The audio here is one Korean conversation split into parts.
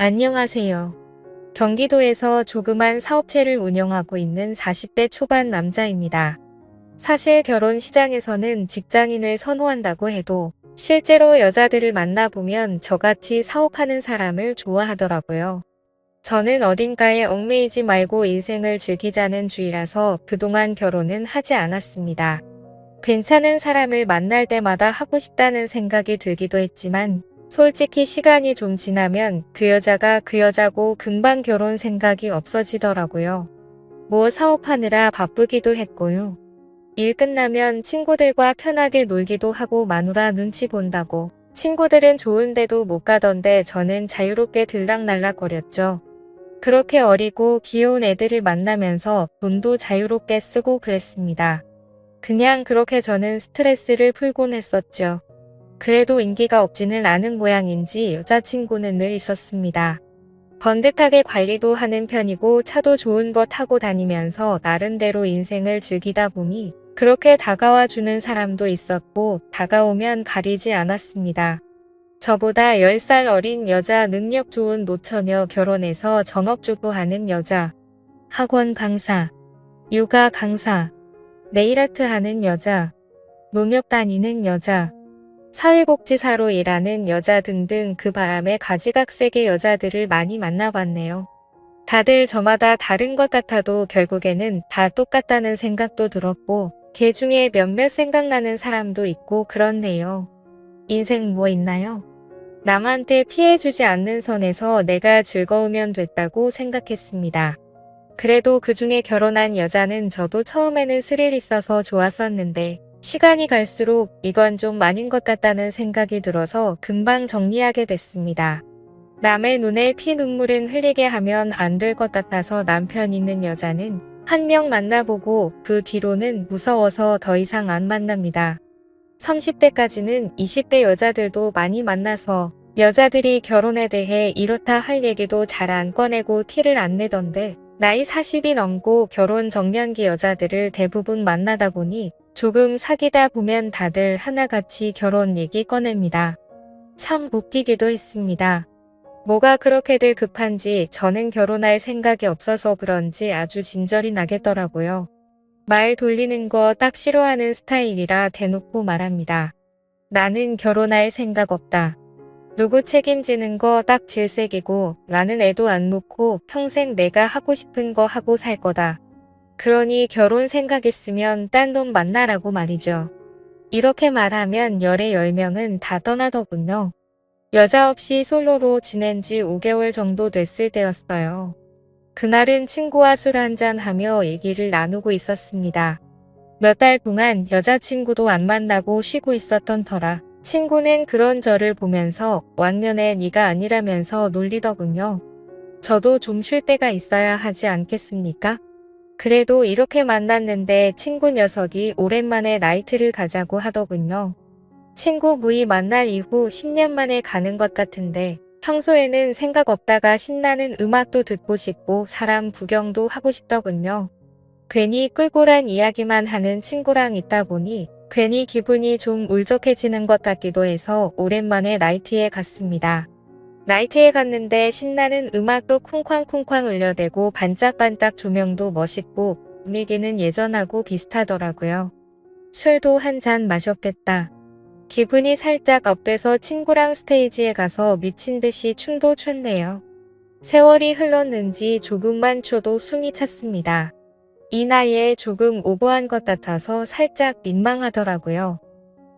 안녕하세요. 경기도에서 조그만 사업체를 운영하고 있는 40대 초반 남자입니다. 사실 결혼 시장에서는 직장인을 선호한다고 해도 실제로 여자들을 만나보면 저같이 사업하는 사람을 좋아하더라고요. 저는 어딘가에 얽매이지 말고 인생을 즐기자는 주의라서 그동안 결혼은 하지 않았습니다. 괜찮은 사람을 만날 때마다 하고 싶다는 생각이 들기도 했지만 솔직히 시간이 좀 지나면 그 여자가 그 여자고 금방 결혼 생각이 없어지더라고요. 뭐 사업하느라 바쁘기도 했고요. 일 끝나면 친구들과 편하게 놀기도 하고 마누라 눈치 본다고. 친구들은 좋은데도 못 가던데 저는 자유롭게 들락날락거렸죠. 그렇게 어리고 귀여운 애들을 만나면서 돈도 자유롭게 쓰고 그랬습니다. 그냥 그렇게 저는 스트레스를 풀곤 했었죠. 그래도 인기가 없지는 않은 모양인지 여자친구는 늘 있었습니다. 번듯하게 관리도 하는 편이고 차도 좋은 거 타고 다니면서 나름대로 인생을 즐기다 보니 그렇게 다가와 주는 사람도 있었고 다가오면 가리지 않았습니다. 저보다 10살 어린 여자, 능력 좋은 노처녀, 결혼해서 전업주부 하는 여자, 학원 강사, 요가 강사, 네일아트 하는 여자, 농협 다니는 여자, 사회복지사로 일하는 여자 등등 그 바람에 가지각색의 여자들을 많이 만나봤네요. 다들 저마다 다른 것 같아도 결국에는 다 똑같다는 생각도 들었고 걔 중에 몇몇 생각나는 사람도 있고 그렇네요. 인생 뭐 있나요? 남한테 피해주지 않는 선에서 내가 즐거우면 됐다고 생각했습니다. 그래도 그중에 결혼한 여자는 저도 처음에는 스릴 있어서 좋았었는데 시간이 갈수록 이건 좀 아닌 것 같다는 생각이 들어서 금방 정리하게 됐습니다. 남의 눈에 피눈물은 흘리게 하면 안 될 것 같아서 남편 있는 여자는 한 명 만나보고 그 뒤로는 무서워서 더 이상 안 만납니다. 30대까지는 20대 여자들도 많이 만나서 여자들이 결혼에 대해 이렇다 할 얘기도 잘 안 꺼내고 티를 안 내던데 나이 40이 넘고 결혼 정년기 여자들을 대부분 만나다 보니 조금 사귀다 보면 다들 하나같이 결혼 얘기 꺼냅니다. 참 웃기기도 했습니다. 뭐가 그렇게들 급한지 저는 결혼할 생각이 없어서 그런지 아주 진절이 나겠더라고요. 말 돌리는 거 딱 싫어하는 스타일이라 대놓고 말합니다. 나는 결혼할 생각 없다. 누구 책임지는 거 딱 질색이고 나는 애도 안 놓고 평생 내가 하고 싶은 거 하고 살 거다. 그러니 결혼 생각 있으면 딴 놈 만나라고 말이죠. 이렇게 말하면 열의 10명은 다 떠나더군요. 여자 없이 솔로로 지낸 지 5개월 정도 됐을 때였어요. 그날은 친구와 술 한잔하며 얘기를 나누고 있었습니다. 몇 달 동안 여자친구도 안 만나고 쉬고 있었던 터라 친구는 그런 저를 보면서 왕년에 네가 아니라면서 놀리더군요. 저도 좀 쉴 때가 있어야 하지 않겠습니까? 그래도 이렇게 만났는데 친구 녀석이 오랜만에 나이트를 가자고 하더군요. 친구 무이 만날 이후 10년 만에 가는 것 같은데 평소에는 생각 없다가 신나는 음악도 듣고 싶고 사람 구경도 하고 싶더군요. 괜히 꿀꿀한 이야기만 하는 친구랑 있다 보니 괜히 기분이 좀 울적해지는 것 같기도 해서 오랜만에 나이트에 갔습니다. 나이트에 갔는데 신나는 음악도 쿵쾅쿵쾅 울려대고 반짝반짝 조명도 멋있고 분위기는 예전하고 비슷하더라고요. 술도 한 잔 마셨겠다. 기분이 살짝 업돼서 친구랑 스테이지에 가서 미친 듯이 춤도 췄네요. 세월이 흘렀는지 조금만 춰도 숨이 찼습니다. 이 나이에 조금 오버한 것 같아서 살짝 민망하더라고요.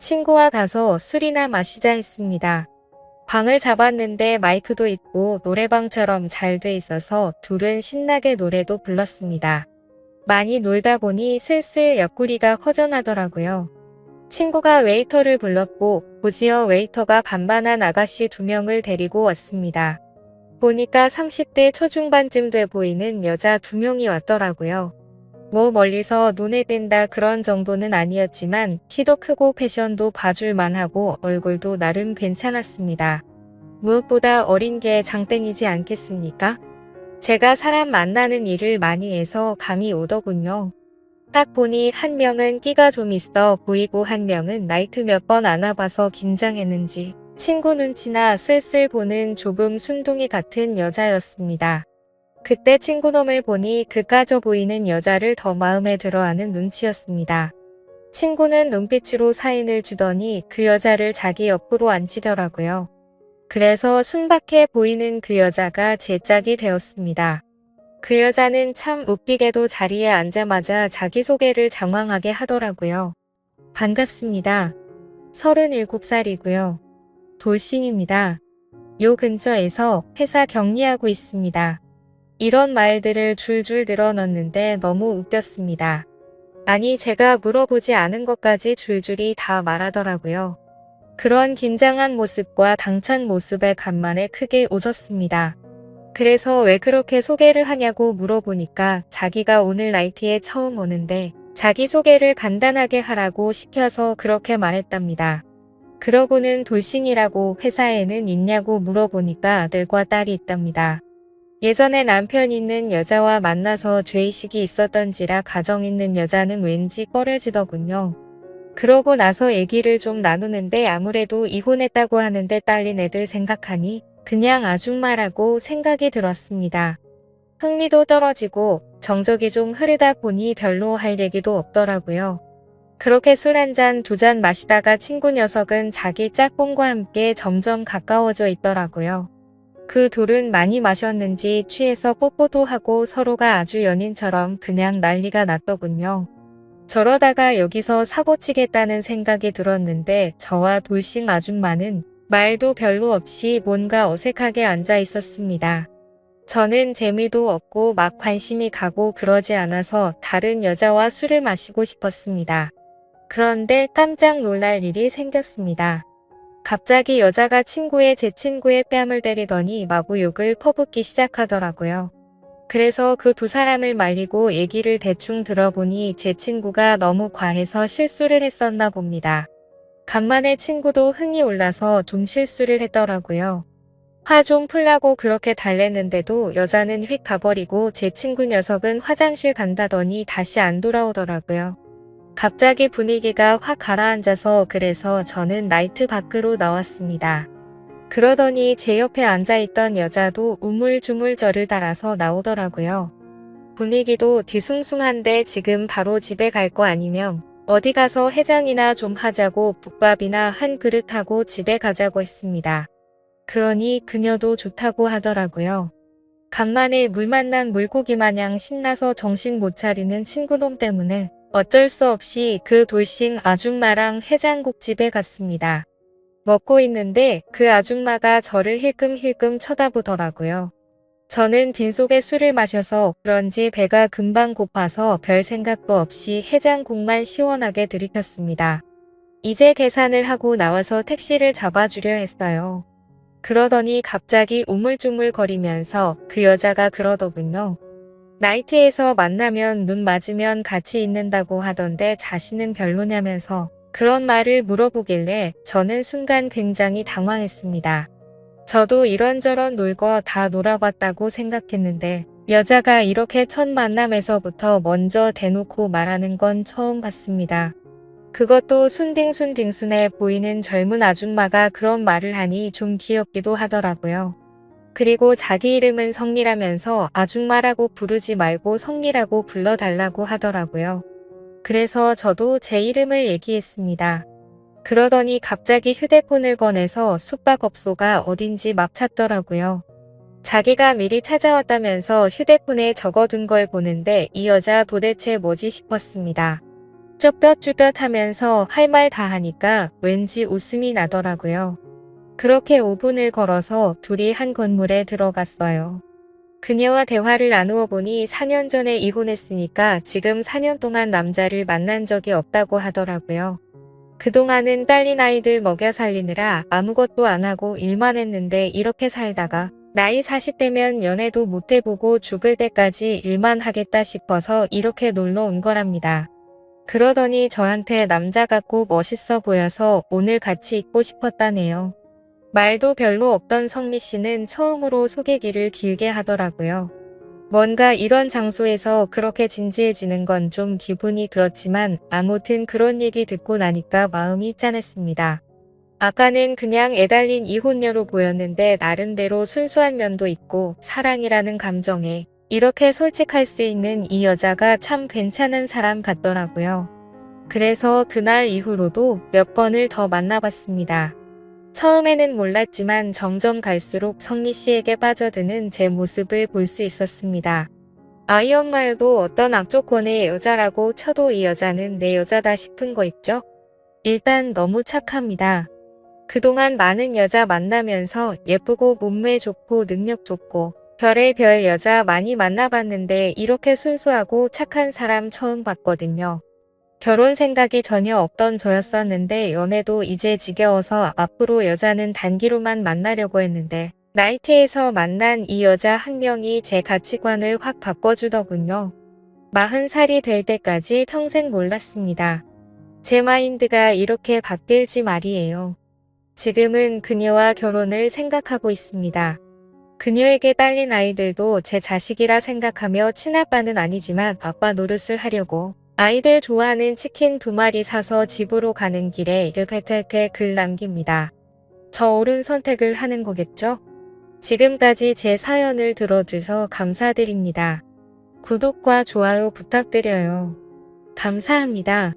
친구와 가서 술이나 마시자 했습니다. 방을 잡았는데 마이크도 있고 노래방처럼 잘 돼 있어서 둘은 신나게 노래도 불렀습니다. 많이 놀다 보니 슬슬 옆구리가 허전하더라고요. 친구가 웨이터를 불렀고 곧이어 웨이터가 반반한 아가씨 2명을 데리고 왔습니다. 보니까 30대 초중반쯤 돼 보이는 여자 2명이 왔더라고요. 뭐 멀리서 눈에 띈다 그런 정도는 아니었지만 키도 크고 패션도 봐줄 만하고 얼굴도 나름 괜찮았습니다. 무엇보다 어린 게 장땡이지 않겠습니까? 제가 사람 만나는 일을 많이 해서 감이 오더군요. 딱 보니 한 명은 끼가 좀 있어 보이고 한 명은 나이트 몇 번 안 와봐서 긴장했는지 친구 눈치나 슬슬 보는 조금 순둥이 같은 여자였습니다. 그때 친구놈을 보니 그까져 보이는 여자를 더 마음에 들어하는 눈치였습니다. 친구는 눈빛으로 사인을 주더니 그 여자를 자기 옆으로 앉히더라고요. 그래서 순박해 보이는 그 여자가 제 짝이 되었습니다. 그 여자는 참 웃기게도 자리에 앉자마자 자기소개를 장황하게 하더라고요. 반갑습니다. 37살이고요. 돌싱입니다. 요 근처에서 회사 격리하고 있습니다. 이런 말들을 줄줄 늘어넣는데 너무 웃겼습니다. 아니 제가 물어보지 않은 것까지 줄줄이 다 말하더라고요. 그런 긴장한 모습과 당찬 모습에 간만에 크게 웃었습니다. 그래서 왜 그렇게 소개를 하냐고 물어보니까 자기가 오늘 나이트에 처음 오는데 자기소개를 간단하게 하라고 시켜서 그렇게 말했답니다. 그러고는 돌싱이라고 회사에는 있냐고 물어보니까 아들과 딸이 있답니다. 예전에 남편 있는 여자와 만나서 죄의식이 있었던지라 가정 있는 여자는 왠지 꺼려지더군요. 그러고 나서 얘기를 좀 나누는데 아무래도 이혼했다고 하는데 딸린 애들 생각하니 그냥 아줌마라고 생각이 들었습니다. 흥미도 떨어지고 정적이 좀 흐르다 보니 별로 할 얘기도 없더라고요. 그렇게 술 한 잔, 두 잔 마시다가 친구 녀석은 자기 짝꿍과 함께 점점 가까워져 있더라고요. 그 둘은 많이 마셨는지 취해서 뽀뽀도 하고 서로가 아주 연인처럼 그냥 난리가 났더군요. 저러다가 여기서 사고치겠다는 생각이 들었는데 저와 돌싱 아줌마는 말도 별로 없이 뭔가 어색하게 앉아 있었습니다. 저는 재미도 없고 막 관심이 가고 그러지 않아서 다른 여자와 술을 마시고 싶었습니다. 그런데 깜짝 놀랄 일이 생겼습니다. 갑자기 여자가 제 친구의 뺨을 때리더니 마구 욕을 퍼붓기 시작하더라고요. 그래서 그 두 사람을 말리고 얘기를 대충 들어보니 제 친구가 너무 과해서 실수를 했었나 봅니다. 간만에 친구도 흥이 올라서 좀 실수를 했더라고요. 화 좀 풀라고 그렇게 달랬는데도 여자는 휙 가버리고 제 친구 녀석은 화장실 간다더니 다시 안 돌아오더라고요. 갑자기 분위기가 확 가라앉아서 그래서 저는 나이트 밖으로 나왔습니다. 그러더니 제 옆에 앉아있던 여자도 우물쭈물 저를 따라서 나오더라고요. 분위기도 뒤숭숭한데 지금 바로 집에 갈 거 아니면 어디 가서 해장이나 좀 하자고 국밥이나 한 그릇 하고 집에 가자고 했습니다. 그러니 그녀도 좋다고 하더라고요. 간만에 물 만난 물고기 마냥 신나서 정신 못 차리는 친구놈 때문에 어쩔 수 없이 그 돌싱 아줌마랑 해장국집에 갔습니다. 먹고 있는데 그 아줌마가 저를 힐끔힐끔 쳐다보더라고요. 저는 빈속에 술을 마셔서 그런지 배가 금방 고파서 별 생각도 없이 해장국만 시원하게 들이켰습니다. 이제 계산을 하고 나와서 택시를 잡아주려 했어요. 그러더니 갑자기 우물쭈물거리면서 그 여자가 그러더군요. 나이트에서 만나면 눈 맞으면 같이 있는다고 하던데 자신은 별로냐면서 그런 말을 물어보길래 저는 순간 굉장히 당황했습니다. 저도 이런저런 놀거 다 놀아봤다고 생각했는데 여자가 이렇게 첫 만남에서부터 먼저 대놓고 말하는 건 처음 봤습니다. 그것도 순딩순딩순해 보이는 젊은 아줌마가 그런 말을 하니 좀 귀엽기도 하더라고요. 그리고 자기 이름은 성미라면서 아줌마라고 부르지 말고 성미라고 불러달라고 하더라고요. 그래서 저도 제 이름을 얘기했습니다. 그러더니 갑자기 휴대폰을 꺼내서 숙박업소가 어딘지 막 찾더라고요. 자기가 미리 찾아왔다면서 휴대폰에 적어둔 걸 보는데 이 여자 도대체 뭐지 싶었습니다. 쭈뼛쭈뼛 하면서 할 말 다 하니까 왠지 웃음이 나더라고요. 그렇게 5분을 걸어서 둘이 한 건물에 들어갔어요. 그녀와 대화를 나누어 보니 4년 전에 이혼했으니까 지금 4년 동안 남자를 만난 적이 없다고 하더라고요. 그동안은 딸린 아이들 먹여 살리느라 아무것도 안 하고 일만 했는데 이렇게 살다가 나이 40대면 연애도 못 해보고 죽을 때까지 일만 하겠다 싶어서 이렇게 놀러 온 거랍니다. 그러더니 저한테 남자 같고 멋있어 보여서 오늘 같이 있고 싶었다네요. 말도 별로 없던 성미 씨는 처음으로 소개기를 길게 하더라고요. 뭔가 이런 장소에서 그렇게 진지해지는 건 좀 기분이 그렇지만 아무튼 그런 얘기 듣고 나니까 마음이 짠했습니다. 아까는 그냥 애달린 이혼녀로 보였는데 나름대로 순수한 면도 있고 사랑이라는 감정에 이렇게 솔직할 수 있는 이 여자가 참 괜찮은 사람 같더라고요. 그래서 그날 이후로도 몇 번을 더 만나봤습니다. 처음에는 몰랐지만 점점 갈수록 성미 씨에게 빠져드는 제 모습을 볼 수 있었습니다. 아이 엄마여도 어떤 악조건의 여자라고 쳐도 이 여자는 내 여자다 싶은 거 있죠? 일단 너무 착합니다. 그동안 많은 여자 만나면서 예쁘고 몸매 좋고 능력 좋고 별의 별 여자 많이 만나봤는데 이렇게 순수하고 착한 사람 처음 봤거든요. 결혼 생각이 전혀 없던 저였었는데 연애도 이제 지겨워서 앞으로 여자는 단기로만 만나려고 했는데 나이트에서 만난 이 여자 한 명이 제 가치관을 확 바꿔주더군요. 40살이 될 때까지 평생 몰랐습니다. 제 마인드가 이렇게 바뀔지 말이에요. 지금은 그녀와 결혼을 생각하고 있습니다. 그녀에게 딸린 아이들도 제 자식이라 생각하며 친아빠는 아니지만 아빠 노릇을 하려고 아이들 좋아하는 치킨 2마리 사서 집으로 가는 길에 이렇게 글 남깁니다. 저 옳은 선택을 하는 거겠죠? 지금까지 제 사연을 들어주셔서 감사드립니다. 구독과 좋아요 부탁드려요. 감사합니다.